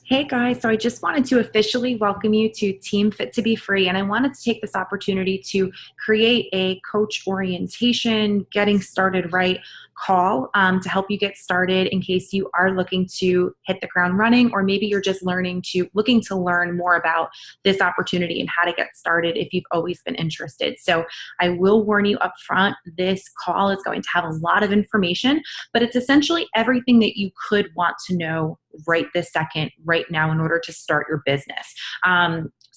Hey guys, so I just wanted to officially welcome you to Team Fit to Be Free, and I wanted to take this opportunity to create a coach orientation, getting started right call to help you get started in case you are looking to hit the ground running, or maybe you're just looking to learn more about this opportunity and how to get started if you've always been interested. So I will warn you up front, this call is going to have a lot of information, but it's essentially everything that you could want to know right this second, right now, in order to start your business.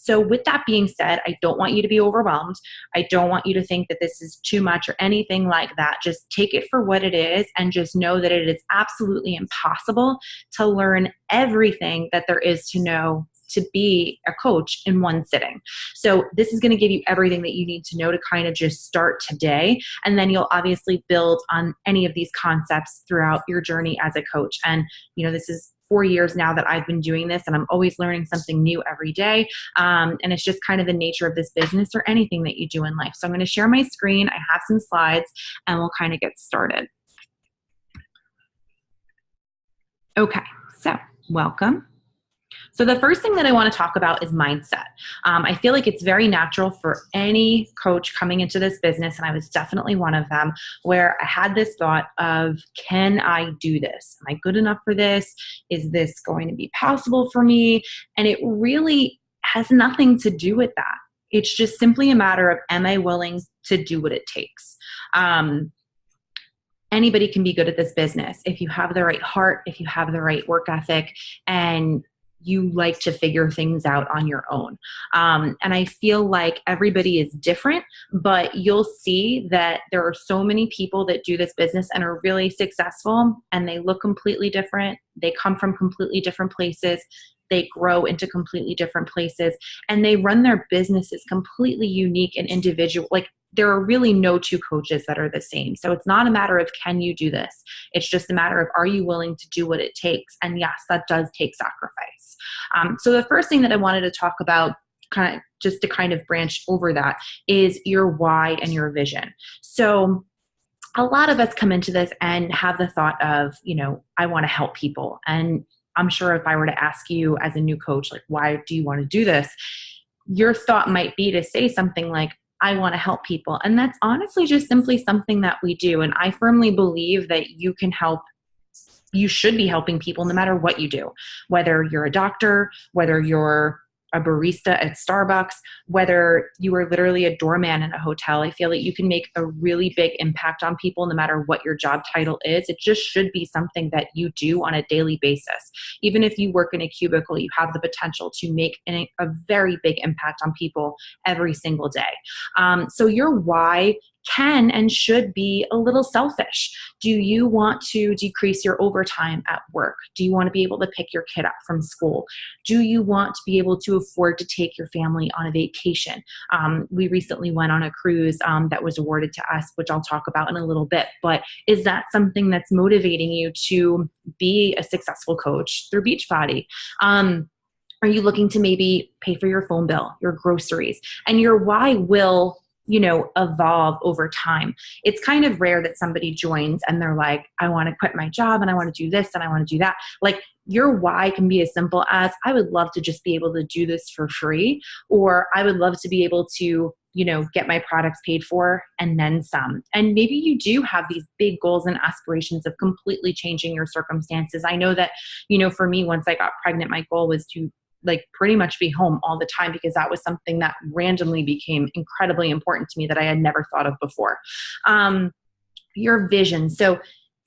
So with that being said, I don't want you to be overwhelmed. I don't want you to think that this is too much or anything like that. Just take it for what it is and just know that it is absolutely impossible to learn everything that there is to know to be a coach in one sitting. So this is going to give you everything that you need to know to kind of just start today. And then you'll obviously build on any of these concepts throughout your journey as a coach. And, this is 4 years now that I've been doing this, and I'm always learning something new every day. And it's just kind of the nature of this business or anything that you do in life. So I'm going to share my screen. I have some slides and we'll kind of get started. Okay, so welcome. So the first thing that I want to talk about is mindset. I feel like it's very natural for any coach coming into this business, and I was definitely one of them, where I had this thought of, can I do this? Am I good enough for this? Is this going to be possible for me? And it really has nothing to do with that. It's just simply a matter of, am I willing to do what it takes? Anybody can be good at this business if you have the right heart, if you have the right work ethic, and you like to figure things out on your own. And I feel like everybody is different, but you'll see that there are so many people that do this business and are really successful, and they look completely different. They come from completely different places. They grow into completely different places, and they run their businesses completely unique and individual. Like, there are really no two coaches that are the same. So it's not a matter of, can you do this? It's just a matter of, are you willing to do what it takes? And yes, that does take sacrifice. So the first thing that I wanted to talk about, just to kind of branch over that, is your why and your vision. So a lot of us come into this and have the thought of, I want to help people. And I'm sure if I were to ask you as a new coach, like, why do you want to do this? Your thought might be to say something like, I want to help people. And that's honestly just simply something that we do. And I firmly believe that you should be helping people no matter what you do, whether you're a doctor, whether you're a barista at Starbucks, whether you are literally a doorman in a hotel. I feel like you can make a really big impact on people no matter what your job title is. It just should be something that you do on a daily basis. Even if you work in a cubicle, you have the potential to make a very big impact on people every single day. So your why can and should be a little selfish. Do you want to decrease your overtime at work? Do you want to be able to pick your kid up from school? Do you want to be able to afford to take your family on a vacation? We recently went on a cruise that was awarded to us, which I'll talk about in a little bit. But is that something that's motivating you to be a successful coach through Beachbody? Are you looking to maybe pay for your phone bill, your groceries? And your why will evolve over time. It's kind of rare that somebody joins and they're like, I want to quit my job and I want to do this and I want to do that. Like, your why can be as simple as, I would love to just be able to do this for free, or I would love to be able to, get my products paid for and then some. And maybe you do have these big goals and aspirations of completely changing your circumstances. I know that, for me, once I got pregnant, my goal was to pretty much be home all the time, because that was something that randomly became incredibly important to me that I had never thought of before. Your vision. So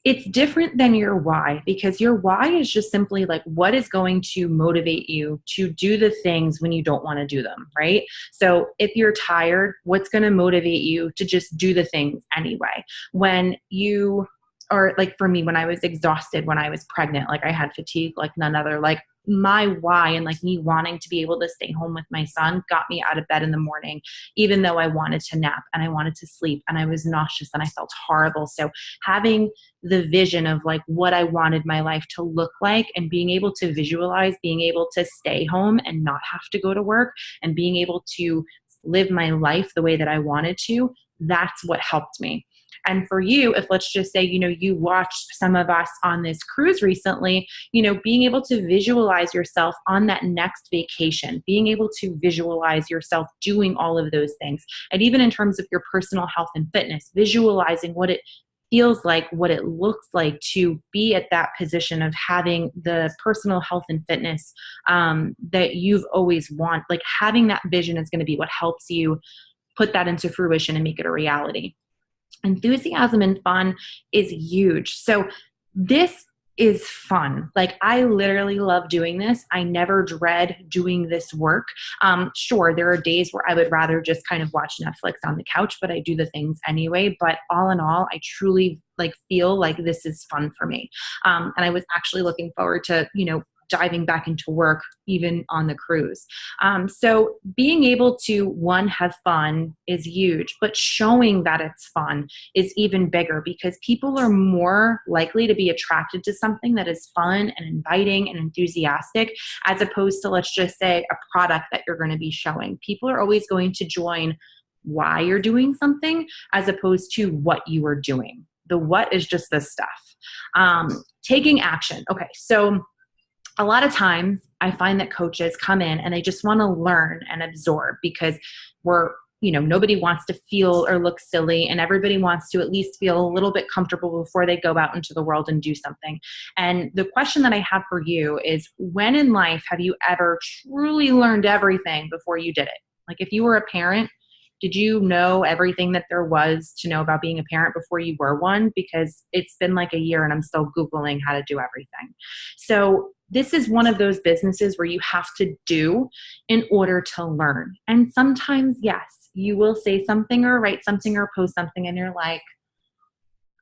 it's different than your why, because your why is just simply what is going to motivate you to do the things when you don't want to do them, right? So if you're tired, what's going to motivate you to just do the things anyway? When you or for me, when I was exhausted, when I was pregnant, I had fatigue like none other, my why and me wanting to be able to stay home with my son got me out of bed in the morning, even though I wanted to nap and I wanted to sleep and I was nauseous and I felt horrible. So having the vision of what I wanted my life to look like, and being able to visualize, being able to stay home and not have to go to work, and being able to live my life the way that I wanted to, that's what helped me. And for you, if let's just say, you watched some of us on this cruise recently, being able to visualize yourself on that next vacation, being able to visualize yourself doing all of those things. And even in terms of your personal health and fitness, visualizing what it feels like, what it looks like to be at that position of having the personal health and fitness that you've always wanted. Like having that vision is going to be what helps you put that into fruition and make it a reality. Enthusiasm and fun is huge. So this is fun. Like I literally love doing this. I never dread doing this work. Sure, there are days where I would rather just kind of watch Netflix on the couch, but I do the things anyway. But all in all, I truly feel like this is fun for me. And I was actually looking forward to, diving back into work even on the cruise. So being able to, one, have fun is huge, but showing that it's fun is even bigger because people are more likely to be attracted to something that is fun and inviting and enthusiastic as opposed to, let's just say, a product that you're going to be showing. People are always going to join why you're doing something as opposed to what you are doing. The what is just the stuff. Taking action. Okay, so a lot of times I find that coaches come in and they just want to learn and absorb because nobody wants to feel or look silly and everybody wants to at least feel a little bit comfortable before they go out into the world and do something. And the question that I have for you is, when in life have you ever truly learned everything before you did it? Like if you were a parent, did you know everything that there was to know about being a parent before you were one? Because it's been like a year and I'm still Googling how to do everything. So this is one of those businesses where you have to do in order to learn. And sometimes, yes, you will say something or write something or post something and you're like,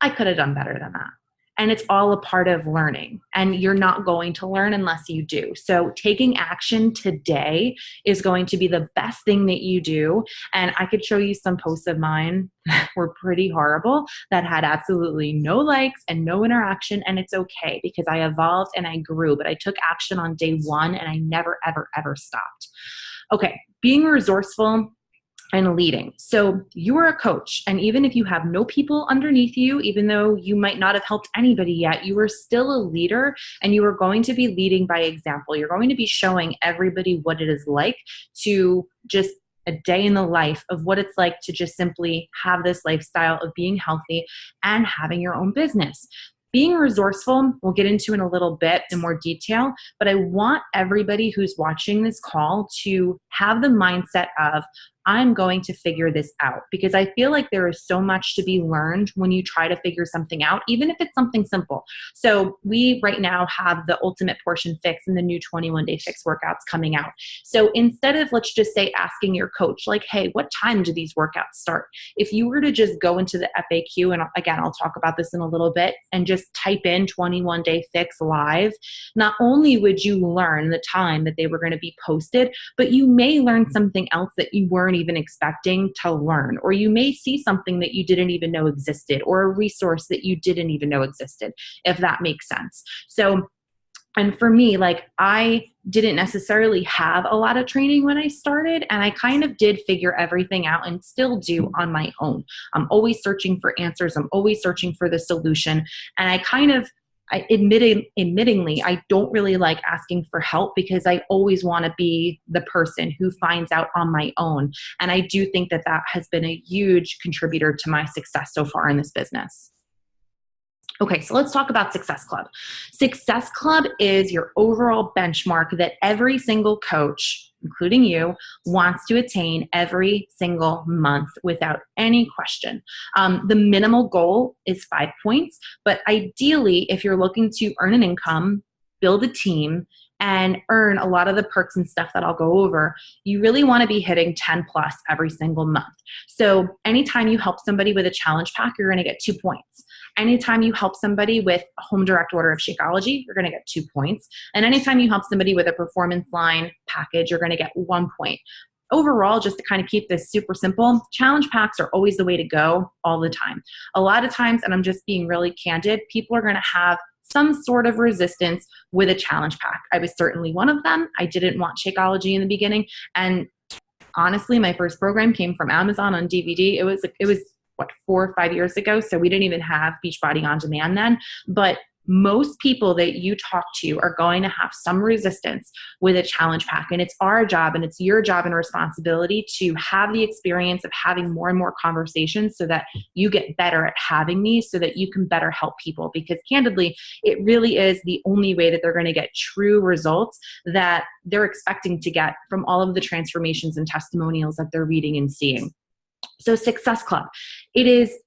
I could have done better than that. And it's all a part of learning. And you're not going to learn unless you do. So taking action today is going to be the best thing that you do. And I could show you some posts of mine that were pretty horrible, that had absolutely no likes and no interaction. And it's okay because I evolved and I grew. But I took action on day one and I never, ever, ever stopped. Okay, being resourceful and leading. So you are a coach, and even if you have no people underneath you, even though you might not have helped anybody yet, you are still a leader and you are going to be leading by example. You're going to be showing everybody what it is like to just a day in the life of what it's like to just simply have this lifestyle of being healthy and having your own business. Being resourceful, we'll get into in a little bit in more detail, but I want everybody who's watching this call to have the mindset of, I'm going to figure this out, because I feel like there is so much to be learned when you try to figure something out, even if it's something simple. So we right now have the Ultimate Portion Fix and the new 21-day fix workouts coming out. So instead of, let's just say, asking your coach, like, hey, what time do these workouts start? If you were to just go into the FAQ, and again, I'll talk about this in a little bit, and just type in 21-day fix live, not only would you learn the time that they were going to be posted, but you may learn something else that you weren't even expecting to learn, or you may see something that you didn't even know existed, or a resource that you didn't even know existed, if that makes sense. So, and for me, like, I didn't necessarily have a lot of training when I started, and I kind of did figure everything out and still do on my own. I'm always searching for answers. I'm always searching for the solution. And admittingly, I don't really like asking for help because I always want to be the person who finds out on my own. And I do think that that has been a huge contributor to my success so far in this business. Okay, so let's talk about Success Club. Success Club is your overall benchmark that every single coach, including you, wants to attain every single month without any question. The minimal goal is 5 points, but ideally, if you're looking to earn an income, build a team, and earn a lot of the perks and stuff that I'll go over, you really want to be hitting 10 plus every single month. So anytime you help somebody with a challenge pack, you're going to get 2 points. Anytime you help somebody with a home direct order of Shakeology, you're going to get 2 points. And anytime you help somebody with a performance line package, you're going to get 1 point. Overall, just to kind of keep this super simple, challenge packs are always the way to go all the time. A lot of times, and I'm just being really candid, people are going to have some sort of resistance with a challenge pack. I was certainly one of them. I didn't want Shakeology in the beginning. And honestly, my first program came from Amazon on DVD. It was 4 or 5 years ago. So we didn't even have Beachbody On Demand then. But most people that you talk to are going to have some resistance with a challenge pack. And it's our job and it's your job and responsibility to have the experience of having more and more conversations so that you get better at having these so that you can better help people. Because candidly, it really is the only way that they're going to get true results that they're expecting to get from all of the transformations and testimonials that they're reading and seeing. So Success Club, it is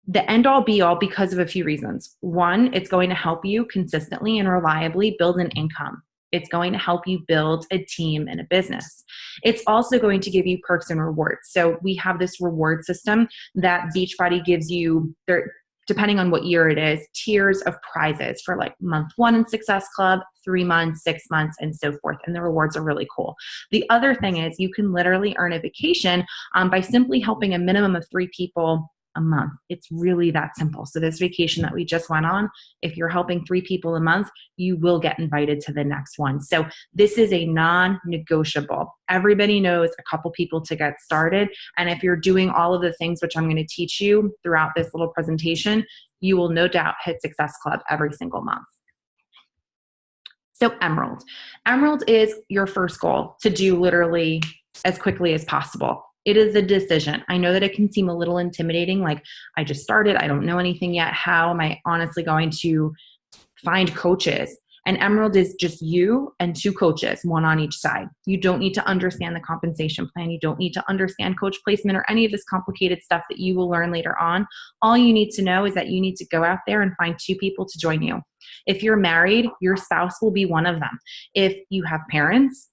the end all be all because of a few reasons. One, it's going to help you consistently and reliably build an income. It's going to help you build a team and a business. It's also going to give you perks and rewards. So we have this reward system that Beachbody gives you, depending on what year it is, tiers of prizes for like month 1 in Success Club, 3 months, 6 months, and so forth. And the rewards are really cool. The other thing is you can literally earn a vacation by simply helping a minimum of 3 people a month. It's really that simple. So this vacation that we just went on, if you're helping 3 people a month, you will get invited to the next one. So this is a non-negotiable. Everybody knows a couple people to get started. And if you're doing all of the things which I'm going to teach you throughout this little presentation, you will no doubt hit Success Club every single month. So Emerald. Emerald is your first goal to do literally as quickly as possible. It is a decision. I know that it can seem a little intimidating, like I just started, I don't know anything yet. How am I honestly going to find coaches? And Emerald is just you and 2 coaches, 1 on each side. You don't need to understand the compensation plan. You don't need to understand coach placement or any of this complicated stuff that you will learn later on. All you need to know is that you need to go out there and find 2 people to join you. If you're married, your spouse will be one of them. If you have parents,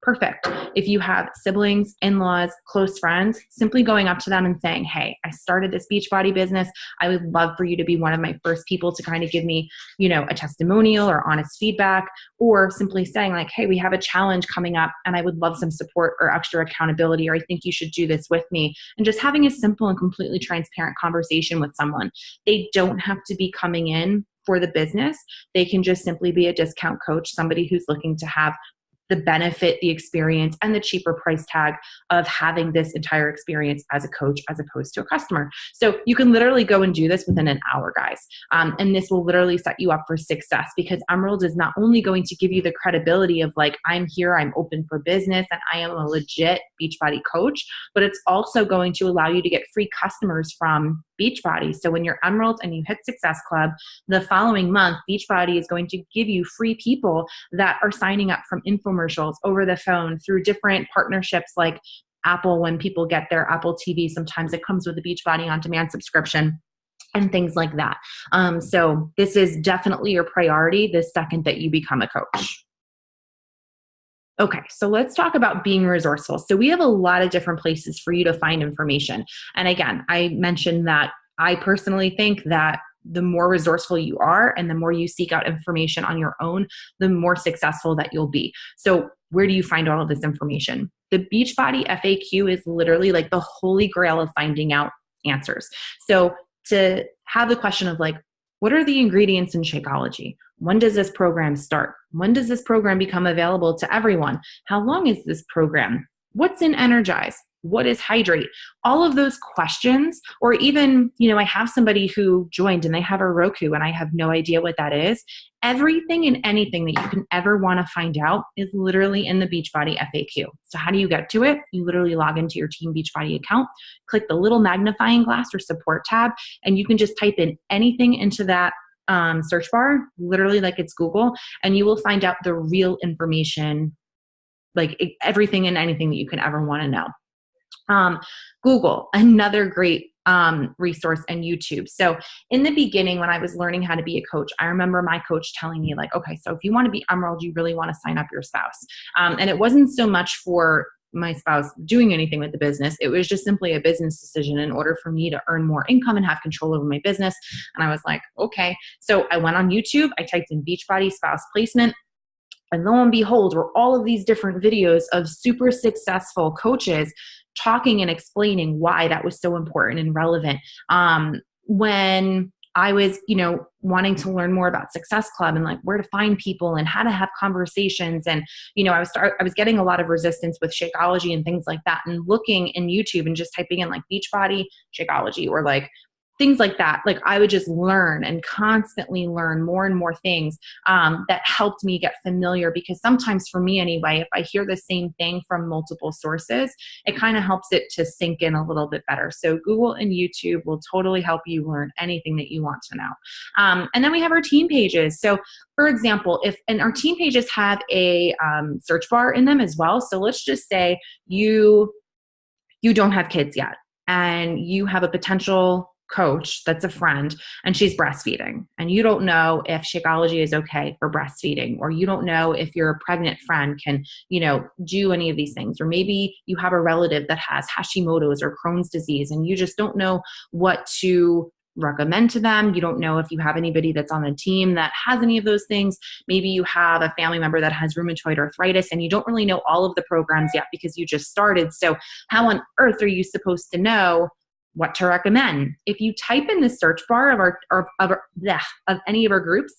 perfect. If you have siblings, in-laws, close friends, simply going up to them and saying, hey, I started this Beachbody business. I would love for you to be one of my first people to kind of give me, a testimonial or honest feedback, or simply saying like, hey, we have a challenge coming up and I would love some support or extra accountability, or I think you should do this with me. And just having a simple and completely transparent conversation with someone. They don't have to be coming in for the business. They can just simply be a discount coach, somebody who's looking to have the benefit, the experience, and the cheaper price tag of having this entire experience as a coach as opposed to a customer. So you can literally go and do this within an hour, guys. And this will literally set you up for success because Emerald is not only going to give you the credibility of like, I'm here, I'm open for business, and I am a legit Beachbody coach, but it's also going to allow you to get free customers from Beachbody. So when you're Emerald and you hit Success Club, the following month, Beachbody is going to give you free people that are signing up from infomercials over the phone through different partnerships like Apple. When people get their Apple TV, sometimes it comes with a Beachbody On Demand subscription and things like that. So this is definitely your priority the second that you become a coach. Okay, so let's talk about being resourceful. So we have a lot of different places for you to find information. And again, I mentioned that I personally think that the more resourceful you are and the more you seek out information on your own, the more successful that you'll be. So where do you find all of this information? The Beachbody FAQ is literally like the holy grail of finding out answers. So to have the question of like, what are the ingredients in Shakeology? When does this program start? When does this program become available to everyone? How long is this program? What's in Energize? What is Hydrate? All of those questions, or even, I have somebody who joined and they have a Roku and I have no idea what that is. Everything and anything that you can ever want to find out is literally in the Beachbody FAQ. So how do you get to it? You literally log into your Team Beachbody account, click the little magnifying glass or support tab, and you can just type in anything into that search bar, literally like it's Google, and you will find out the real information, like everything and anything that you can ever want to know. Google, another great resource, and YouTube. So in the beginning, when I was learning how to be a coach, I remember my coach telling me like, okay, so if you want to be Emerald, you really want to sign up your spouse. And it wasn't so much for my spouse doing anything with the business. It was just simply a business decision in order for me to earn more income and have control over my business. And I was like, okay. So I went on YouTube, I typed in Beachbody spouse placement, and lo and behold, were all of these different videos of super successful coaches talking and explaining why that was so important and relevant. When I was, wanting to learn more about Success Club and like where to find people and how to have conversations. And, I was getting a lot of resistance with Shakeology and things like that, and looking in YouTube and just typing in like Beachbody Shakeology or like things like that. Like I would just learn and constantly learn more and more things that helped me get familiar, because sometimes for me anyway, if I hear the same thing from multiple sources, it kind of helps it to sink in a little bit better. So Google and YouTube will totally help you learn anything that you want to know. And then we have our team pages. So for example, and our team pages have a search bar in them as well. So let's just say you don't have kids yet and you have a potential coach that's a friend and she's breastfeeding, and you don't know if Shakeology is okay for breastfeeding, or you don't know if your pregnant friend can, do any of these things. Or maybe you have a relative that has Hashimoto's or Crohn's disease and you just don't know what to recommend to them. You don't know if you have anybody that's on the team that has any of those things. Maybe you have a family member that has rheumatoid arthritis and you don't really know all of the programs yet because you just started. So how on earth are you supposed to know what to recommend? If you type in the search bar of any of our groups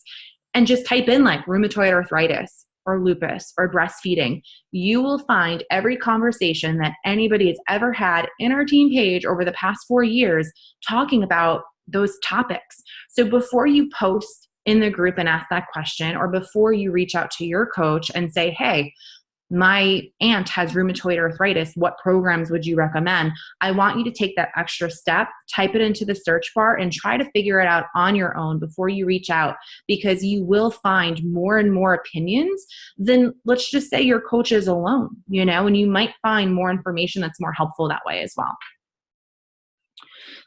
and just type in like rheumatoid arthritis or lupus or breastfeeding, you will find every conversation that anybody has ever had in our team page over the past 4 years talking about those topics. So before you post in the group and ask that question, or before you reach out to your coach and say, hey, my aunt has rheumatoid arthritis, what programs would you recommend? I want you to take that extra step, type it into the search bar, and try to figure it out on your own before you reach out, because you will find more and more opinions than, let's just say, your coach is alone, and you might find more information that's more helpful that way as well.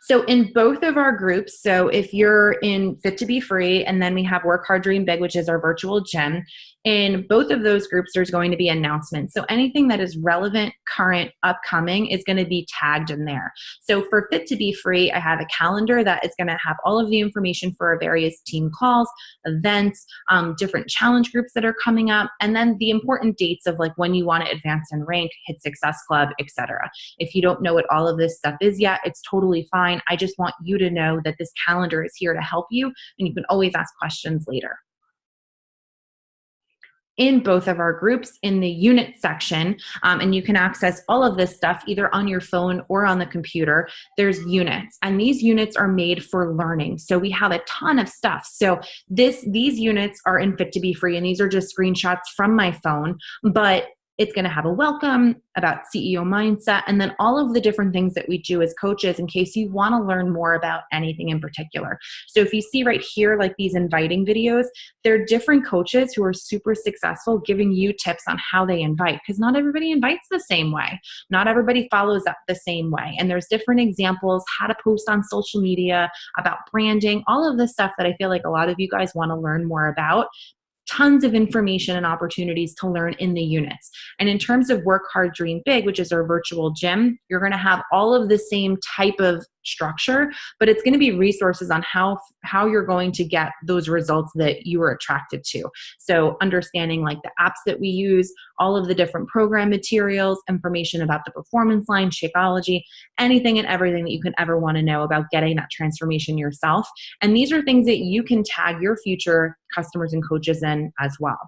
So in both of our groups, so if you're in Fit to Be Free, and then we have Work Hard, Dream Big, which is our virtual gym, in both of those groups, there's going to be announcements. So anything that is relevant, current, upcoming is going to be tagged in there. So for Fit to Be Free, I have a calendar that is going to have all of the information for our various team calls, events, different challenge groups that are coming up, and then the important dates of like when you want to advance and rank, hit Success Club, etc. If you don't know what all of this stuff is yet, it's totally fine. I just want you to know that this calendar is here to help you, and you can always ask questions later. In both of our groups, in the unit section, and you can access all of this stuff either on your phone or on the computer, there's units, and these units are made for learning. So we have a ton of stuff. So these units are in Fit to Be Free, and these are just screenshots from my phone, but it's going to have a welcome about CEO mindset, and then all of the different things that we do as coaches in case you want to learn more about anything in particular. So if you see right here, like these inviting videos, they're different coaches who are super successful giving you tips on how they invite, because not everybody invites the same way. Not everybody follows up the same way. And there's different examples, how to post on social media, about branding, all of this stuff that I feel like a lot of you guys want to learn more about. Tons of information and opportunities to learn in the units. And in terms of Work Hard, Dream Big, which is our virtual gym, you're going to have all of the same type of structure, but it's going to be resources on how you're going to get those results that you were attracted to. So understanding like the apps that we use, all of the different program materials, information about the performance line, Shakeology, anything and everything that you can ever want to know about getting that transformation yourself. And these are things that you can tag your future customers and coaches in as well.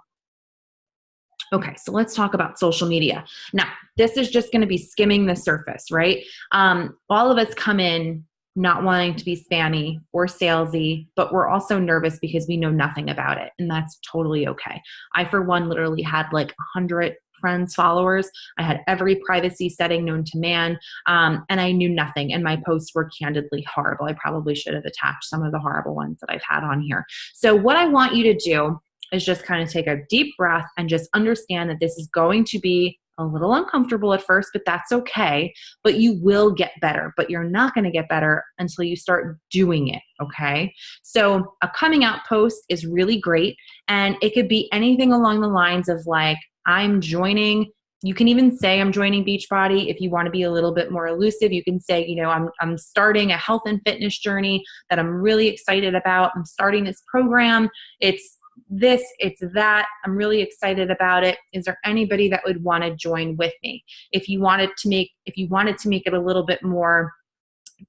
Okay, so let's talk about social media. Now, this is just going to be skimming the surface, right? All of us come in not wanting to be spammy or salesy, but we're also nervous because we know nothing about it, and that's totally okay. I, for one, literally had like 100 friends, followers. I had every privacy setting known to man, and I knew nothing, and my posts were candidly horrible. I probably should have attached some of the horrible ones that I've had on here. So what I want you to do is just kind of take a deep breath and just understand that this is going to be a little uncomfortable at first, but that's okay. But you will get better, but you're not going to get better until you start doing it, okay? So a coming out post is really great, and it could be anything along the lines of like, I'm joining. You can even say I'm joining Beachbody. If you want to be a little bit more elusive, you can say, I'm starting a health and fitness journey that I'm really excited about. I'm starting this program. It's this, it's that. I'm really excited about it. Is there anybody that would want to join with me? If you wanted to make it a little bit more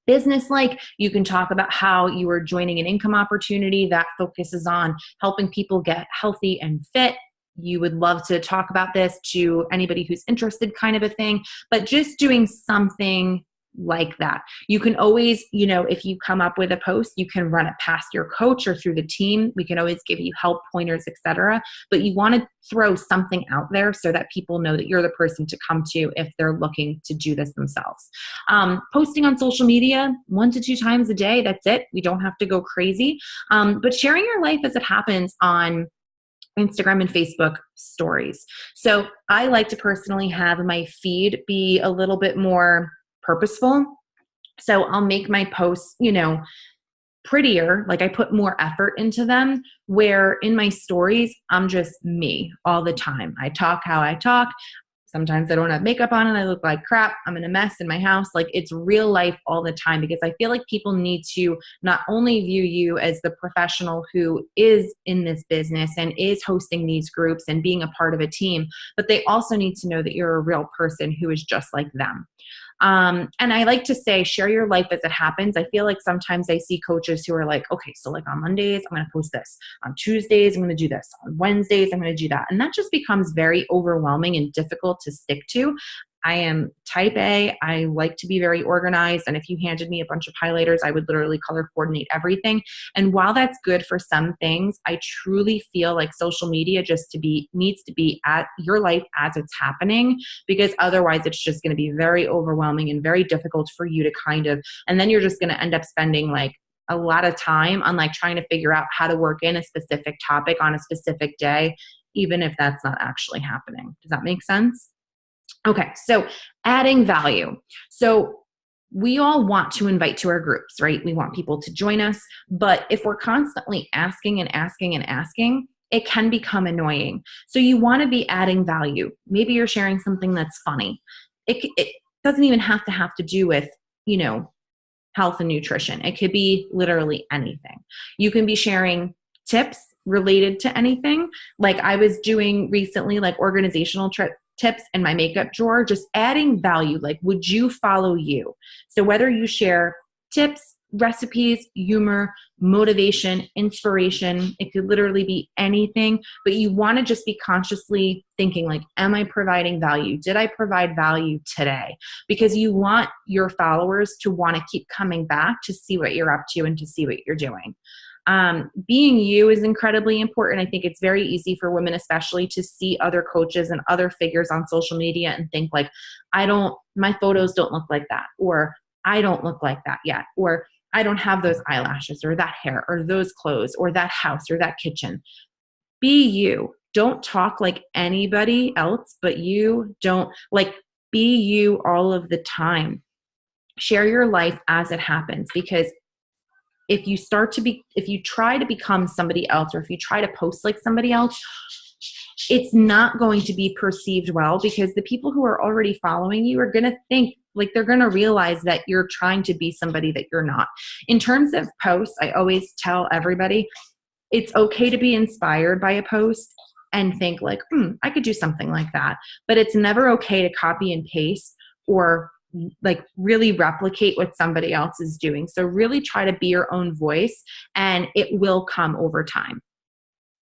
business like. You can talk about how you are joining an income opportunity that focuses on helping people get healthy and fit. You would love to talk about this to anybody who's interested, kind of a thing, but just doing something like that. You can always, if you come up with a post, you can run it past your coach or through the team. We can always give you help, pointers, etc. But you want to throw something out there so that people know that you're the person to come to if they're looking to do this themselves. Posting on social media 1 to 2 times a day, that's it. We don't have to go crazy. But sharing your life as it happens on Instagram and Facebook stories. So I like to personally have my feed be a little bit more purposeful. So I'll make my posts, prettier, like I put more effort into them, where in my stories, I'm just me all the time. I talk how I talk. Sometimes I don't have makeup on and I look like crap. I'm in a mess in my house. Like, it's real life all the time, because I feel like people need to not only view you as the professional who is in this business and is hosting these groups and being a part of a team, but they also need to know that you're a real person who is just like them. And I like to say, share your life as it happens. I feel like sometimes I see coaches who are like, okay, so like on Mondays, I'm going to post this. On Tuesdays, I'm going to do this. On Wednesdays, I'm going to do that. And that just becomes very overwhelming and difficult to stick to. I am type A. I like to be very organized. And if you handed me a bunch of highlighters, I would literally color coordinate everything. And while that's good for some things, I truly feel like social media needs to be at your life as it's happening, because otherwise it's just going to be very overwhelming and very difficult for you to and then you're just going to end up spending like a lot of time on like trying to figure out how to work in a specific topic on a specific day, even if that's not actually happening. Does that make sense? Okay, so adding value. So we all want to invite to our groups, right? We want people to join us, but if we're constantly asking and asking and asking, it can become annoying. So you want to be adding value. Maybe you're sharing something that's funny. It doesn't even have to do with, health and nutrition. It could be literally anything. You can be sharing tips related to anything. Like I was doing recently, like organizational tips in my makeup drawer, just adding value. Like, would you follow you? So whether you share tips, recipes, humor, motivation, inspiration, it could literally be anything, but you want to just be consciously thinking like, am I providing value? Did I provide value today? Because you want your followers to want to keep coming back to see what you're up to and to see what you're doing. Being you is incredibly important. I think it's very easy for women, especially, to see other coaches and other figures on social media and think like, my photos don't look like that, or I don't look like that yet, or I don't have those eyelashes or that hair or those clothes or that house or that kitchen. Be you. Don't talk like anybody else, but you don't be you all of the time. Share your life as it happens, because if you try to become somebody else, or if you try to post like somebody else, it's not going to be perceived well, because the people who are already following you are going to think, like, they're going to realize that you're trying to be somebody that you're not. In terms of posts, I always tell everybody, it's okay to be inspired by a post and think like, I could do something like that. But it's never okay to copy and paste or like really replicate what somebody else is doing. So really try to be your own voice, and it will come over time.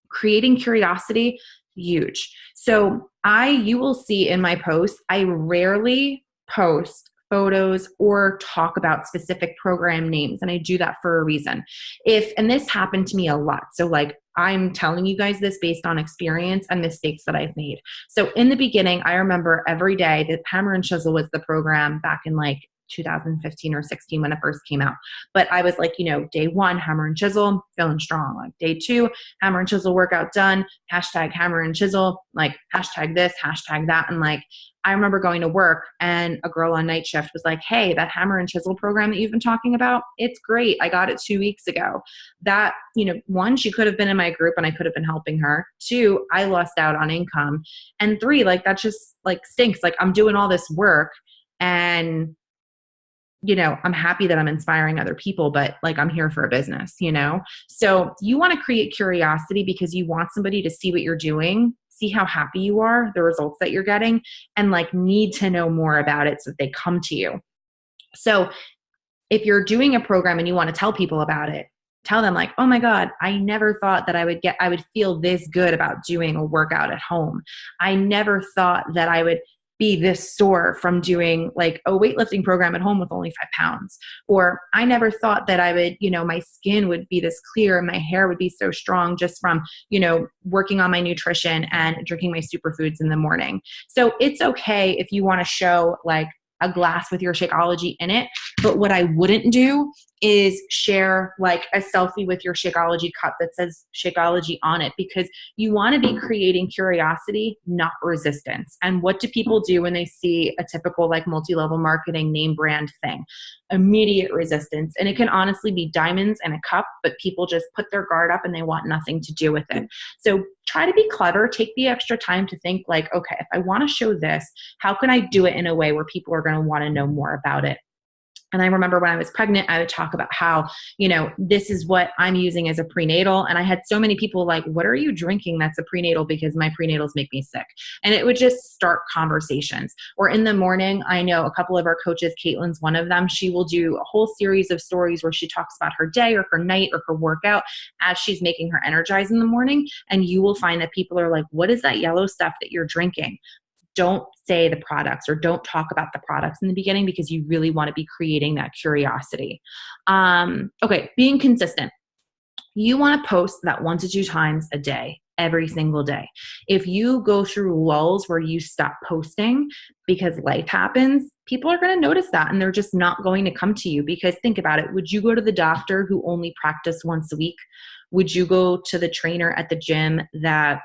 Creating curiosity, huge. So you will see in my posts, I rarely post photos or talk about specific program names. And I do that for a reason. And this happened to me a lot. So like, I'm telling you guys this based on experience and mistakes that I've made. So in the beginning, I remember every day that Hammer and Chisel was the program back in like 2015 or 16 when it first came out. But I was like, day 1, Hammer and Chisel, feeling strong. Like day 2, Hammer and Chisel workout done, hashtag Hammer and Chisel, like hashtag this, hashtag that. And like, I remember going to work and a girl on night shift was like, hey, that Hammer and Chisel program that you've been talking about, it's great. I got it 2 weeks ago. That, 1, she could have been in my group and I could have been helping her. 2, I lost out on income. And 3, like, that just like stinks. Like, I'm doing all this work and I'm happy that I'm inspiring other people, but like, I'm here for a business, So you want to create curiosity because you want somebody to see what you're doing, see how happy you are, the results that you're getting, and like need to know more about it so that they come to you. So if you're doing a program and you want to tell people about it, tell them like, oh my God, I never thought that I would feel this good about doing a workout at home. I never thought that I would be this sore from doing like a weightlifting program at home with only 5 pounds. Or I never thought that I would, my skin would be this clear and my hair would be so strong just from, working on my nutrition and drinking my superfoods in the morning. So it's okay if you want to show like a glass with your Shakeology in it. But what I wouldn't do is share like a selfie with your Shakeology cup that says Shakeology on it, because you want to be creating curiosity, not resistance. And what do people do when they see a typical like multi-level marketing name brand thing? Immediate resistance. And it can honestly be diamonds in a cup, but people just put their guard up and they want nothing to do with it. So try to be clever, take the extra time to think like, okay, if I want to show this, how can I do it in a way where people are going to want to know more about it? And I remember when I was pregnant, I would talk about how, this is what I'm using as a prenatal. And I had so many people like, what are you drinking that's a prenatal? Because my prenatals make me sick. And it would just start conversations. Or in the morning, I know a couple of our coaches, Caitlin's one of them, she will do a whole series of stories where she talks about her day or her night or her workout as she's making her energize in the morning. And you will find that people are like, what is that yellow stuff that you're drinking? Don't say the products or don't talk about the products in the beginning, because you really want to be creating that curiosity. Okay, being consistent. You want to post that 1 to 2 times a day, every single day. If you go through lulls where you stop posting because life happens, people are going to notice that and they're just not going to come to you. Because think about it. Would you go to the doctor who only practiced once a week? Would you go to the trainer at the gym that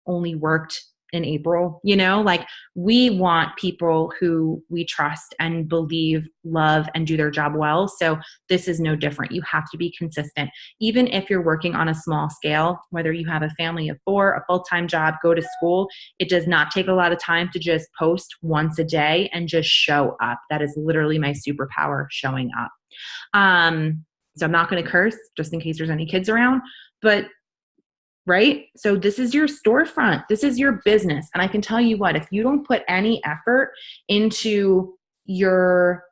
only worked in April? Like we want people who we trust and believe, love, and do their job well. So this is no different. You have to be consistent. Even if you're working on a small scale, whether you have a family of 4, a full-time job, go to school, it does not take a lot of time to just post once a day and just show up. That is literally my superpower, showing up. So I'm not going to curse just in case there's any kids around, but right? So this is your storefront. This is your business. And I can tell you what, if you don't put any effort into your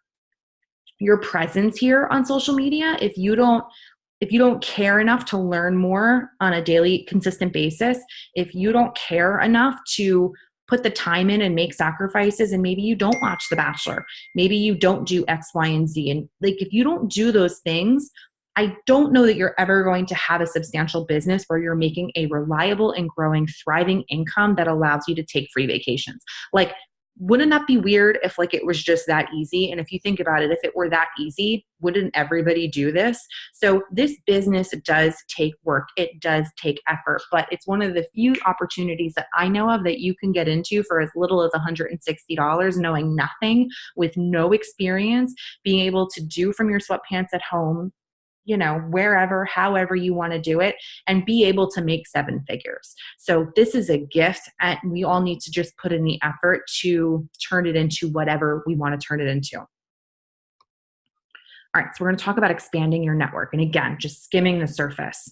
presence here on social media, if you don't care enough to learn more on a daily, consistent basis, if you don't care enough to put the time in and make sacrifices, and maybe you don't watch The Bachelor, maybe you don't do X, Y, and Z. And like, if you don't do those things, I don't know that you're ever going to have a substantial business where you're making a reliable and growing, thriving income that allows you to take free vacations. Like, wouldn't that be weird if like it was just that easy? And if you think about it, if it were that easy, wouldn't everybody do this? So this business does take work. It does take effort, but it's one of the few opportunities that I know of that you can get into for as little as $160, knowing nothing, with no experience, being able to do from your sweatpants at home, wherever, however you want to do it, and be able to make 7 figures. So this is a gift, and we all need to just put in the effort to turn it into whatever we want to turn it into. All right, so we're going to talk about expanding your network. And again, just skimming the surface.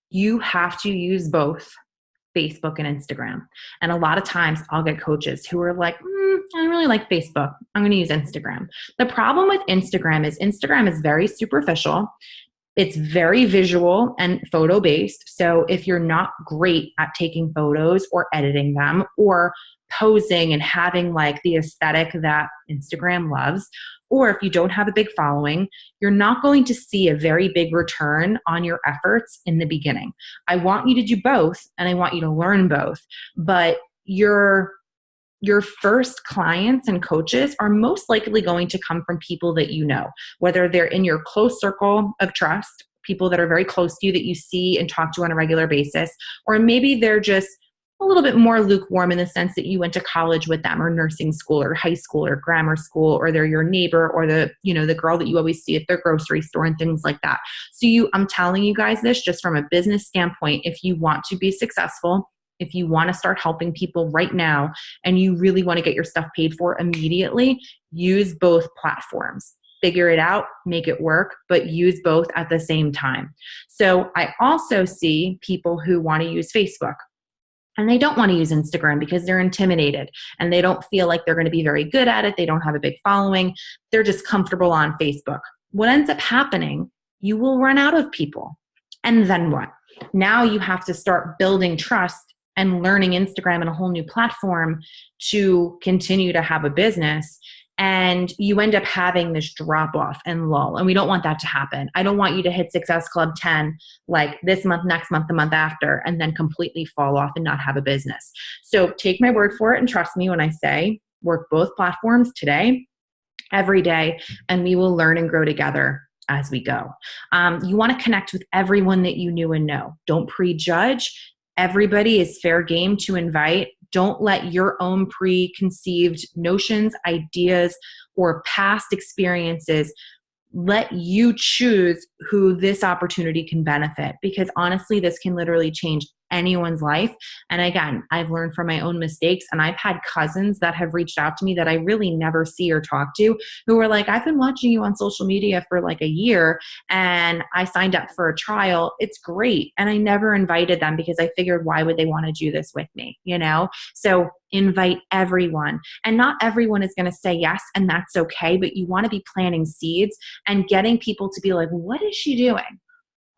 You have to use both Facebook and Instagram. And a lot of times I'll get coaches who are like, I don't really like Facebook. I'm going to use Instagram. The problem with Instagram is very superficial. It's very visual and photo-based. So if you're not great at taking photos or editing them or posing and having like the aesthetic that Instagram loves, or if you don't have a big following, you're not going to see a very big return on your efforts in the beginning. I want you to do both, and I want you to learn both, but your first clients and coaches are most likely going to come from people that you know, whether they're in your close circle of trust, people that are very close to you that you see and talk to on a regular basis, or maybe they're just a little bit more lukewarm in the sense that you went to college with them, or nursing school or high school or grammar school, or they're your neighbor, or the girl that you always see at their grocery store and things like that. So I'm telling you guys this just from a business standpoint. If you want to be successful, if you want to start helping people right now, and you really want to get your stuff paid for immediately, use both platforms. Figure it out, make it work, but use both at the same time. So I also see people who want to use Facebook, and they don't want to use Instagram because they're intimidated and they don't feel like they're going to be very good at it. They don't have a big following. They're just comfortable on Facebook. what ends up happening, you will run out of people. And then what? Now you have to start building trust and learning Instagram and a whole new platform to continue to have a business. And you end up having this drop off and lull. And we don't want that to happen. I don't want you to hit Success Club 10 like this month, next month, the month after, and then completely fall off and not have a business. So take my word for it and trust me when I say work both platforms today, every day, and we will learn and grow together as we go. You want to connect with everyone that you knew and know. Don't prejudge. Everybody is fair game to invite. Don't let your own preconceived notions, ideas, or past experiences let you choose who this opportunity can benefit, because honestly, this can literally change anyone's life. And again, I've learned from my own mistakes, and I've had cousins that have reached out to me that I really never see or talk to, who were like, I've been watching you on social media for like a year and I signed up for a trial. It's great. And I never invited them because I figured, why would they want to do this with me? You know? So invite everyone, and not everyone is going to say yes, and that's okay. But you want to be planting seeds and getting people to be like, what is she doing?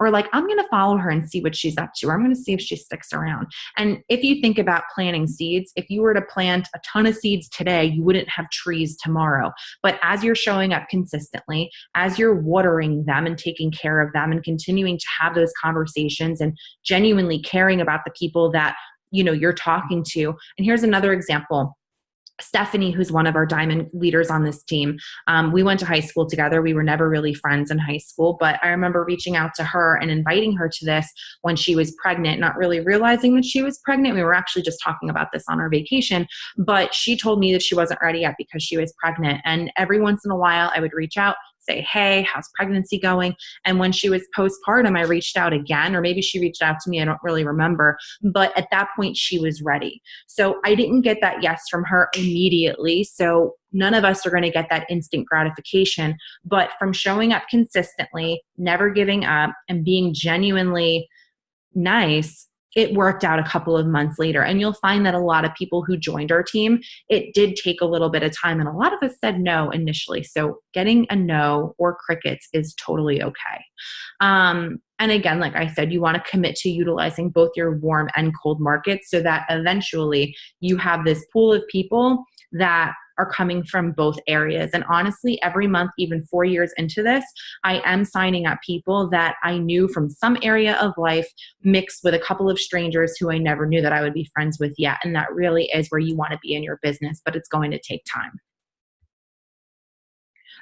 Or like, I'm going to follow her and see what she's up to. Or I'm going to see if she sticks around. And if you think about planting seeds, if you were to plant a ton of seeds today, you wouldn't have trees tomorrow. But as you're showing up consistently, as you're watering them and taking care of them and continuing to have those conversations and genuinely caring about the people that, you know, you're talking to. And here's another example. Stephanie, who's one of our diamond leaders on this team, we went to high school together. We were never really friends in high school, but I remember reaching out to her and inviting her to this when she was pregnant, not really realizing that she was pregnant. We were actually just talking about this on our vacation, but she told me that she wasn't ready yet because she was pregnant. And every once in a while I would reach out, say, hey, how's pregnancy going? And when she was postpartum, I reached out again, or maybe she reached out to me. I don't really remember. But at that point, she was ready. So I didn't get that yes from her immediately. So none of us are going to get that instant gratification. But from showing up consistently, never giving up, and being genuinely nice, it worked out a couple of months later. And you'll find that a lot of people who joined our team, it did take a little bit of time. And a lot of us said no initially. So getting a no or crickets is totally okay. And again, like I said, you want to commit to utilizing both your warm and cold markets so that eventually you have this pool of people that are coming from both areas. And honestly, every month, even 4 years into this, I am signing up people that I knew from some area of life mixed with a couple of strangers who I never knew that I would be friends with yet. And that really is where you want to be in your business, but it's going to take time.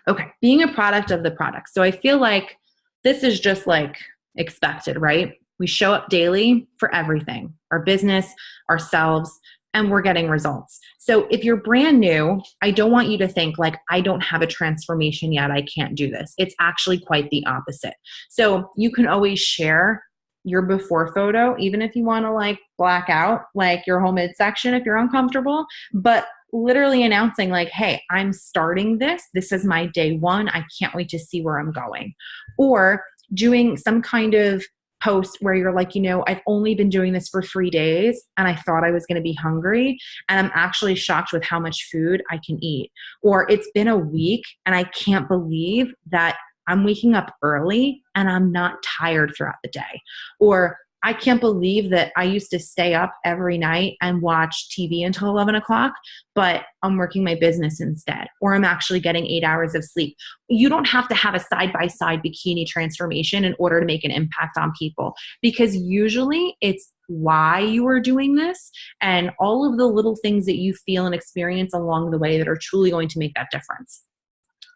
Okay, being a product of the product. So I feel like this is just like expected, right? We show up daily for everything, our business, ourselves, and we're getting results. So if you're brand new, I don't want you to think like, I don't have a transformation yet, I can't do this. It's actually quite the opposite. So you can always share your before photo, even if you want to like black out like your whole midsection if you're uncomfortable, but literally announcing like, hey, I'm starting this. This is my day one. I can't wait to see where I'm going. Or doing some kind of post where you're like, you know, I've only been doing this for 3 days and I thought I was going to be hungry and I'm actually shocked with how much food I can eat. Or it's been a week and I can't believe that I'm waking up early and I'm not tired throughout the day. Or I can't believe that I used to stay up every night and watch TV until 11 o'clock, but I'm working my business instead, or I'm actually getting 8 hours of sleep. You don't have to have a side-by-side bikini transformation in order to make an impact on people, because usually it's why you are doing this and all of the little things that you feel and experience along the way that are truly going to make that difference.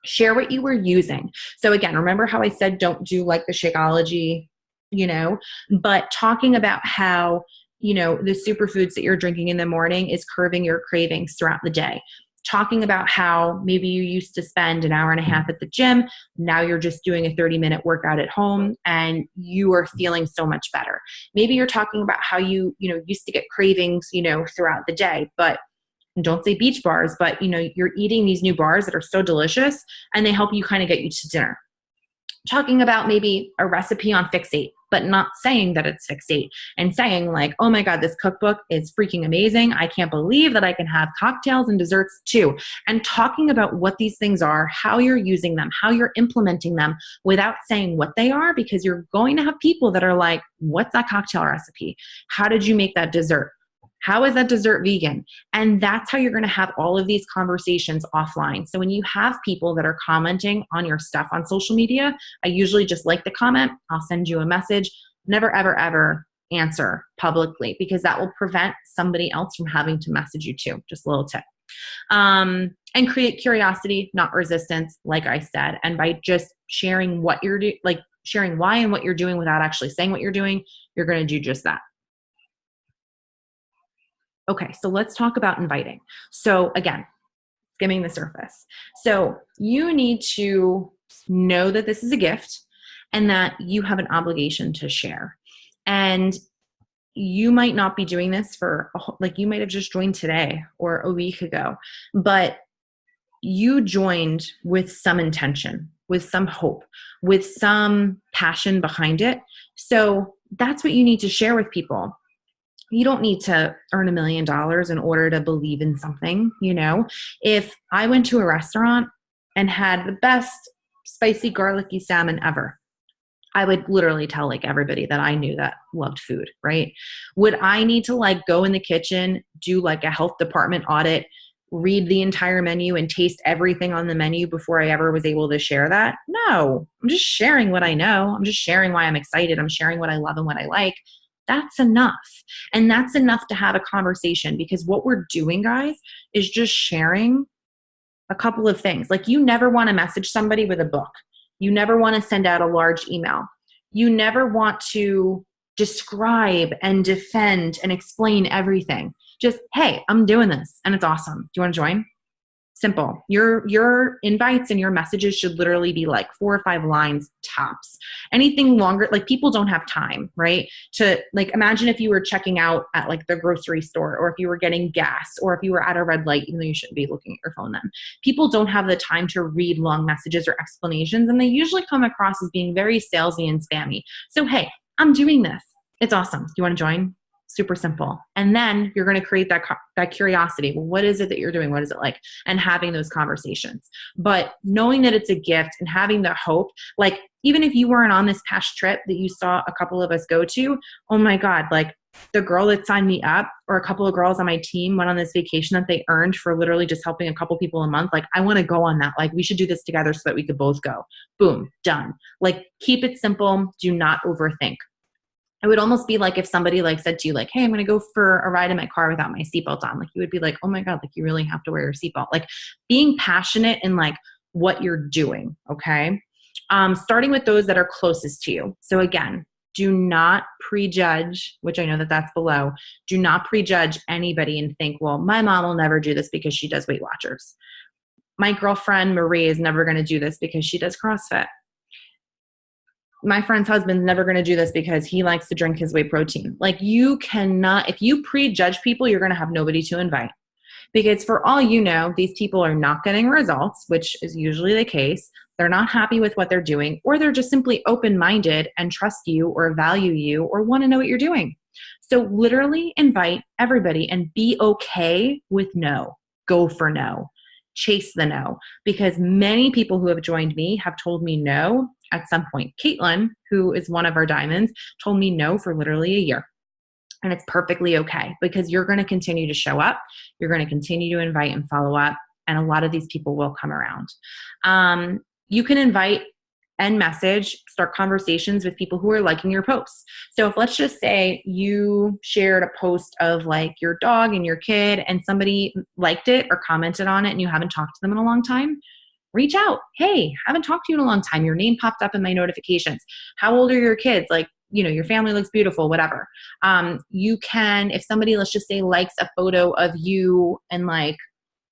Share what you were using. So again, remember how I said don't do like the Shakeology, you know, but talking about how, you know, the superfoods that you're drinking in the morning is curbing your cravings throughout the day. Talking about how maybe you used to spend an hour and a half at the gym. Now you're just doing a 30-minute workout at home and you are feeling so much better. Maybe you're talking about how you used to get cravings, you know, throughout the day, but don't say beach bars, but you know, you're eating these new bars that are so delicious and they help you kind of get you to dinner. talking about maybe a recipe on Fixate, but not saying that it's Fixate, and saying like, oh my God, this cookbook is freaking amazing. I can't believe that I can have cocktails and desserts too. And talking about what these things are, how you're using them, how you're implementing them without saying what they are, because you're going to have people that are like, what's that cocktail recipe? How did you make that dessert? How is that dessert vegan? And that's how you're going to have all of these conversations offline. So when you have people that are commenting on your stuff on social media, I usually just like the comment. I'll send you a message. Never, ever, ever answer publicly, because that will prevent somebody else from having to message you too. Just a little tip. And create curiosity, not resistance, like I said. And by just sharing what you're doing, like sharing why and what you're doing without actually saying what you're doing, you're going to do just that. Okay, so let's talk about inviting. So again, skimming the surface. So you need to know that this is a gift and that you have an obligation to share. And you might not be doing this for, like, you might have just joined today or a week ago, but you joined with some intention, with some hope, with some passion behind it. So that's what you need to share with people. You don't need to earn $1 million in order to believe in something. You know, if I went to a restaurant and had the best spicy garlicky salmon ever, I would literally tell like everybody that I knew that loved food, right? Would I need to like go in the kitchen, do like a health department audit, read the entire menu and taste everything on the menu before I ever was able to share that? No, I'm just sharing what I know. I'm just sharing why I'm excited. I'm sharing what I love and what I like. That's enough. And that's enough to have a conversation, because what we're doing, guys, is just sharing a couple of things. Like, you never want to message somebody with a book. You never want to send out a large email. You never want to describe and defend and explain everything. Just, hey, I'm doing this and it's awesome. Do you want to join? Simple. Your invites and your messages should literally be like 4 or 5 lines tops. Anything longer, like, people don't have time, right? To, like, imagine if you were checking out at like the grocery store, or if you were getting gas, or if you were at a red light, even though you shouldn't be looking at your phone then. People don't have the time to read long messages or explanations, and they usually come across as being very salesy and spammy. So, hey, I'm doing this. It's awesome. Do you want to join? Super simple. And then you're going to create that curiosity. Well, what is it that you're doing? What is it like? And having those conversations. But knowing that it's a gift and having the hope, like, even if you weren't on this past trip that you saw a couple of us go to, oh my God, like, the girl that signed me up, or a couple of girls on my team, went on this vacation that they earned for literally just helping a couple people a month. Like, I want to go on that. Like, we should do this together so that we could both go. Boom, done. Like, keep it simple. Do not overthink. It would almost be like if somebody like said to you, like, hey, I'm going to go for a ride in my car without my seatbelt on. Like, you would be like, oh my God, like, you really have to wear your seatbelt. Like, being passionate in like what you're doing. Okay. Starting with those that are closest to you. So again, do not prejudge, which I know that that's below. Do not prejudge anybody and think, well, my mom will never do this because she does Weight Watchers. My girlfriend Marie is never going to do this because she does CrossFit. My friend's husband's never going to do this because he likes to drink his whey protein. Like, you cannot, if you prejudge people, you're going to have nobody to invite, because for all you know, these people are not getting results, which is usually the case. They're not happy with what they're doing, or they're just simply open-minded and trust you or value you or want to know what you're doing. So literally invite everybody and be okay with no. Go for no. Chase the no, because many people who have joined me have told me no at some point. Caitlin, who is one of our diamonds, told me no for literally a year. And it's perfectly okay, because you're going to continue to show up. You're going to continue to invite and follow up. And a lot of these people will come around. You can invite and message, start conversations with people who are liking your posts. So if, let's just say, you shared a post of like your dog and your kid, and somebody liked it or commented on it, and you haven't talked to them in a long time, reach out. Hey, haven't talked to you in a long time. Your name popped up in my notifications. How old are your kids? Like, you know, your family looks beautiful, whatever. You can, if somebody, let's just say, likes a photo of you and like,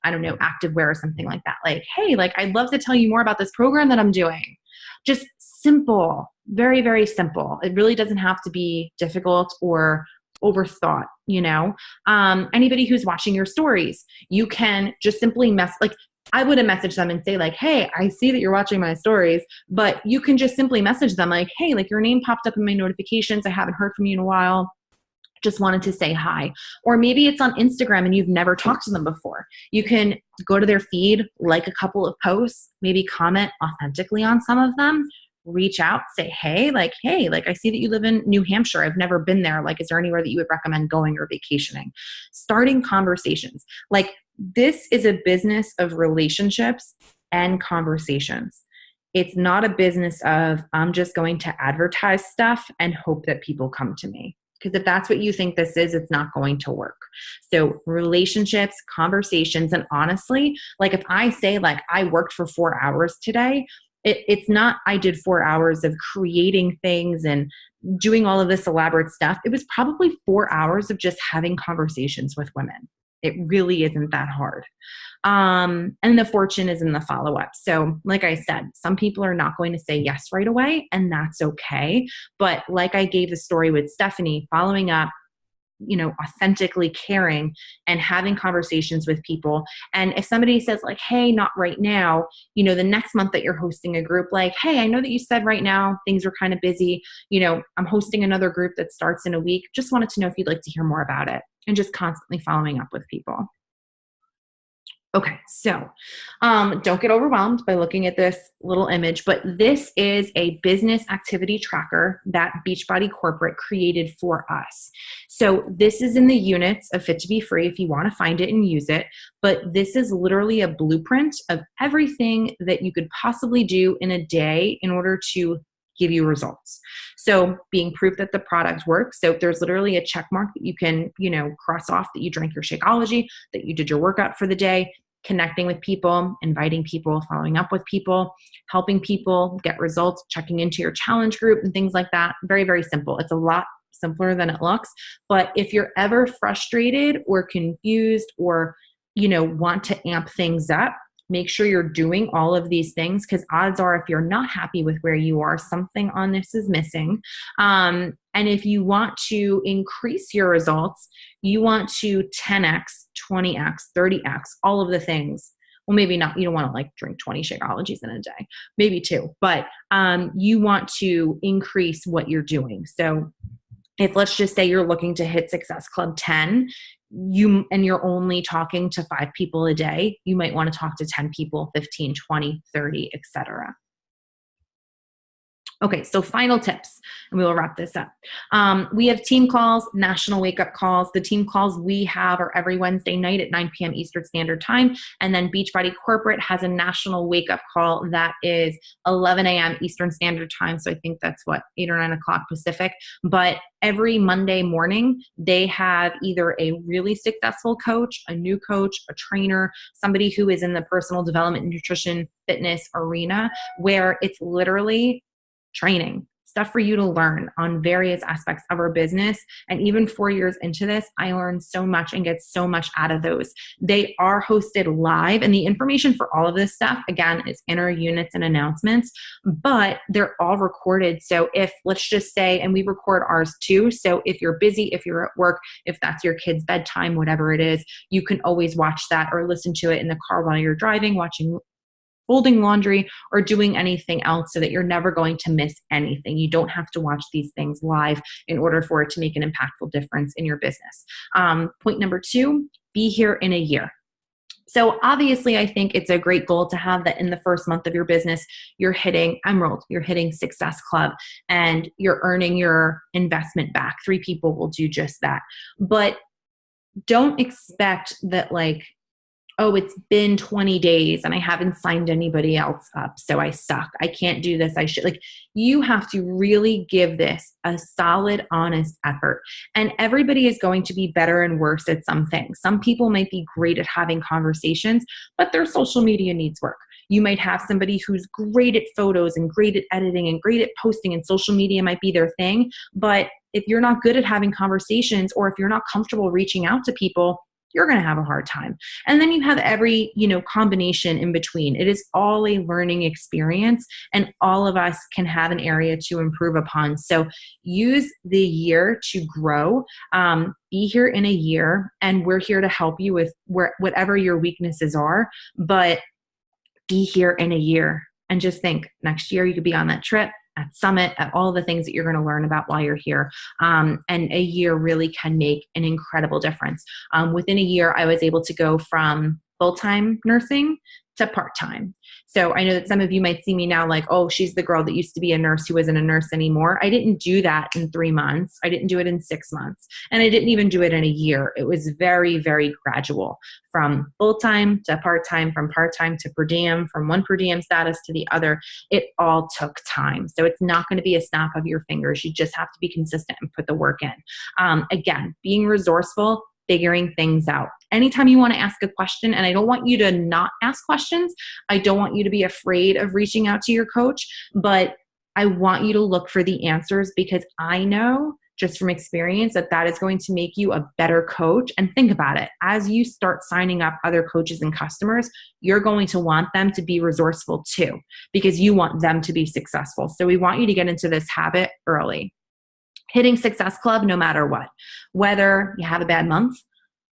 I don't know, activewear or something like that. Like, hey, like, I'd love to tell you more about this program that I'm doing. Just simple, very, very simple. It really doesn't have to be difficult or overthought, you know. Anybody who's watching your stories, you can just simply like, I wouldn't message them and say like, hey, I see that you're watching my stories, but you can just simply message them like, hey, like your name popped up in my notifications. I haven't heard from you in a while. Just wanted to say hi. Or maybe it's on Instagram and you've never talked to them before. You can go to their feed, like a couple of posts, maybe comment authentically on some of them, reach out, say, hey, like, I see that you live in New Hampshire. I've never been there. Like, is there anywhere that you would recommend going or vacationing? Starting conversations. Like, this is a business of relationships and conversations. It's not a business of, I'm just going to advertise stuff and hope that people come to me. Because if that's what you think this is, it's not going to work. So relationships, conversations, and honestly, like if I say like I worked for 4 hours today, it's not I did 4 hours of creating things and doing all of this elaborate stuff. It was probably 4 hours of just having conversations with women. It really isn't that hard. And the fortune is in the follow-up. So like I said, some people are not going to say yes right away, and that's okay. But like I gave the story with Stephanie, following up, authentically caring and having conversations with people. And if somebody says like, hey, not right now, the next month that you're hosting a group, like, hey, I know that you said right now things are kind of busy. I'm hosting another group that starts in a week. Just wanted to know if you'd like to hear more about it, and just constantly following up with people. Okay, so don't get overwhelmed by looking at this little image, but this is a business activity tracker that Beachbody Corporate created for us. So this is in the units of Fit to Be Free if you want to find it and use it, but this is literally a blueprint of everything that you could possibly do in a day in order to give you results. So being proof that the product works. So there's literally a check mark that you can, cross off that you drank your Shakeology, that you did your workout for the day, connecting with people, inviting people, following up with people, helping people get results, checking into your challenge group and things like that. Very, very simple. It's a lot simpler than it looks. But if you're ever frustrated or confused or, want to amp things up, make sure you're doing all of these things, because odds are if you're not happy with where you are, something on this is missing. And if you want to increase your results, you want to 10x, 20x, 30x, all of the things. Well, maybe not. You don't want to like drink 20 Shakeologies in a day, maybe 2, but you want to increase what you're doing. So if let's just say you're looking to hit Success Club 10, you're only talking to 5 people a day, you might want to talk to 10 people, 15, 20, 30, etc. Okay, so final tips, and we will wrap this up. We have team calls, national wake-up calls. The team calls we have are every Wednesday night at 9 p.m. Eastern Standard Time, and then Beachbody Corporate has a national wake-up call that is 11 a.m. Eastern Standard Time, so I think that's 8 or 9 o'clock Pacific. But every Monday morning, they have either a really successful coach, a new coach, a trainer, somebody who is in the personal development, nutrition, fitness arena, where it's literally training, stuff for you to learn on various aspects of our business. And even 4 years into this, I learned so much and get so much out of those. They are hosted live, and the information for all of this stuff, again, is in our units and announcements, but they're all recorded. So if, let's just say, and we record ours too, so if you're busy, if you're at work, if that's your kid's bedtime, whatever it is, you can always watch that or listen to it in the car while you're driving, folding laundry, or doing anything else, so that you're never going to miss anything. You don't have to watch these things live in order for it to make an impactful difference in your business. Point number 2, be here in a year. So obviously, I think it's a great goal to have that in the first month of your business, you're hitting Emerald, you're hitting Success Club, and you're earning your investment back. 3 people will do just that. But don't expect that oh, it's been 20 days and I haven't signed anybody else up, so I suck. I can't do this. I should. You have to really give this a solid, honest effort. And everybody is going to be better and worse at some things. Some people might be great at having conversations, but their social media needs work. You might have somebody who's great at photos and great at editing and great at posting, and social media might be their thing. But if you're not good at having conversations, or if you're not comfortable reaching out to people, you're going to have a hard time. And then you have every, combination in between. It is all a learning experience, and all of us can have an area to improve upon. So use the year to grow. Be here in a year, and we're here to help you with whatever your weaknesses are. But be here in a year. And just think, next year you could be on that trip, at Summit, at all the things that you're going to learn about while you're here. And a year really can make an incredible difference. Within a year, I was able to go from full-time nursing to part-time. So I know that some of you might see me now like, oh, she's the girl that used to be a nurse who isn't a nurse anymore. I didn't do that in 3 months. I didn't do it in 6 months. And I didn't even do it in a year. It was very, very gradual, from full-time to part-time, from part-time to per diem, from one per diem status to the other. It all took time. So it's not going to be a snap of your fingers. You just have to be consistent and put the work in. Again, being resourceful, figuring things out. Anytime you want to ask a question, and I don't want you to not ask questions, I don't want you to be afraid of reaching out to your coach, but I want you to look for the answers, because I know just from experience that that is going to make you a better coach. And think about it. As you start signing up other coaches and customers, you're going to want them to be resourceful too, because you want them to be successful. So we want you to get into this habit early. Hitting Success Club no matter what. Whether you have a bad month,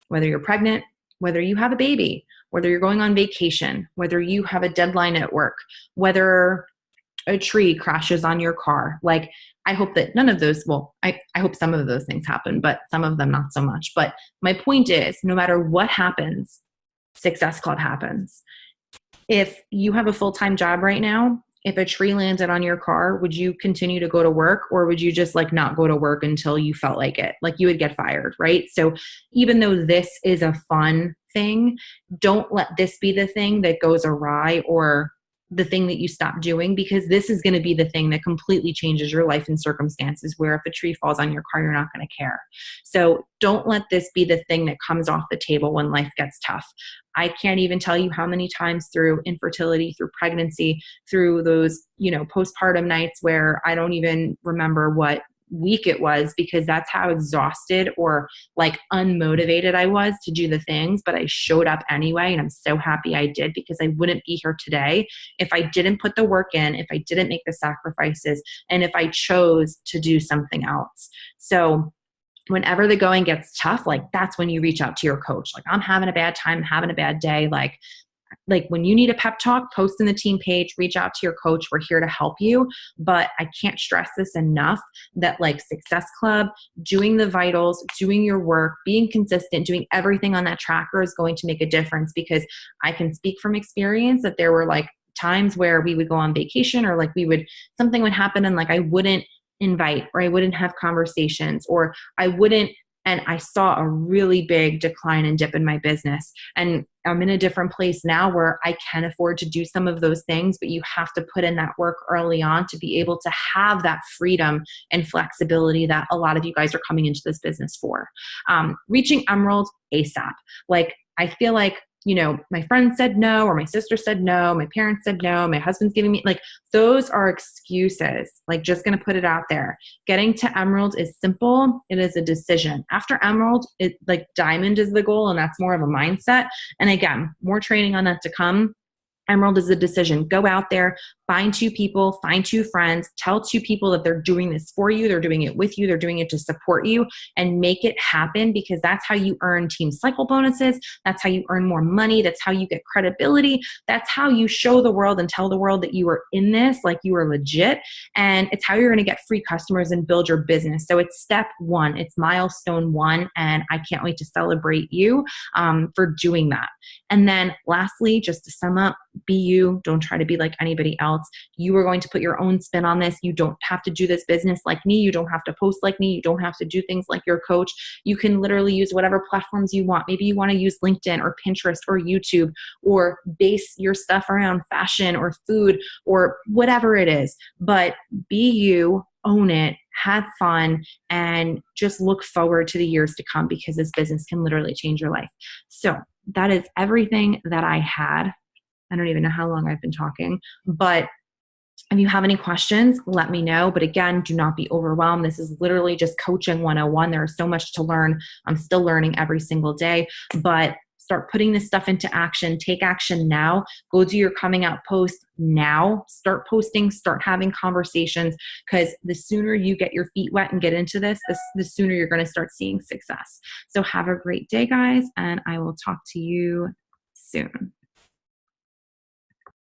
whether you're pregnant, whether you have a baby, whether you're going on vacation, whether you have a deadline at work, whether a tree crashes on your car. Like, I hope that none of those, well, I hope some of those things happen, but some of them not so much. But my point is, no matter what happens, Success Club happens. If you have a full-time job right now, if a tree landed on your car, would you continue to go to work, or would you just like not go to work until you felt like it? Like, you would get fired, right? So even though this is a fun thing, don't let this be the thing that goes awry or the thing that you stop doing, because this is going to be the thing that completely changes your life and circumstances, where if a tree falls on your car, you're not going to care. So don't let this be the thing that comes off the table when life gets tough. I can't even tell you how many times through infertility, through pregnancy, through those, postpartum nights where I don't even remember what week it was, because that's how exhausted or like unmotivated I was to do the things, but I showed up anyway. And I'm so happy I did, because I wouldn't be here today if I didn't put the work in, if I didn't make the sacrifices, and if I chose to do something else. So whenever the going gets tough, like, that's when you reach out to your coach. Like, I'm having a bad time, having a bad day. Like when you need a pep talk, post in the team page, reach out to your coach. We're here to help you. But I can't stress this enough, that like Success Club, doing the vitals, doing your work, being consistent, doing everything on that tracker is going to make a difference, because I can speak from experience that there were like times where we would go on vacation, or like something would happen and like I wouldn't invite, or I wouldn't have conversations, or I wouldn't, and I saw a really big decline and dip in my business. And I'm in a different place now where I can afford to do some of those things, but you have to put in that work early on to be able to have that freedom and flexibility that a lot of you guys are coming into this business for. Reaching Emerald ASAP. Like, I feel like, my friend said no, or my sister said no, my parents said no, my husband's giving me, like, those are excuses. Like, just going to put it out there. Getting to Emerald is simple. It is a decision. After Emerald, Diamond is the goal, and that's more of a mindset. And again, more training on that to come. Emerald is a decision. Go out there, find 2 people, find 2 friends, tell 2 people that they're doing this for you, they're doing it with you, they're doing it to support you, and make it happen, because that's how you earn team cycle bonuses. That's how you earn more money. That's how you get credibility. That's how you show the world and tell the world that you are in this, like you are legit. And it's how you're going to get free customers and build your business. So it's step 1. It's milestone 1. And I can't wait to celebrate you for doing that. And then lastly, just to sum up, be you. Don't try to be like anybody else. You are going to put your own spin on this. You don't have to do this business like me. You don't have to post like me. You don't have to do things like your coach. You can literally use whatever platforms you want. Maybe you want to use LinkedIn or Pinterest or YouTube, or base your stuff around fashion or food or whatever it is. But be you, own it, have fun, and just look forward to the years to come, because this business can literally change your life. So that is everything that I had. I don't even know how long I've been talking, but if you have any questions, let me know. But again, do not be overwhelmed. This is literally just coaching 101. There is so much to learn. I'm still learning every single day, but start putting this stuff into action. Take action now. Go do your coming out post now. Start posting, start having conversations, because the sooner you get your feet wet and get into this, the sooner you're going to start seeing success. So have a great day, guys, and I will talk to you soon.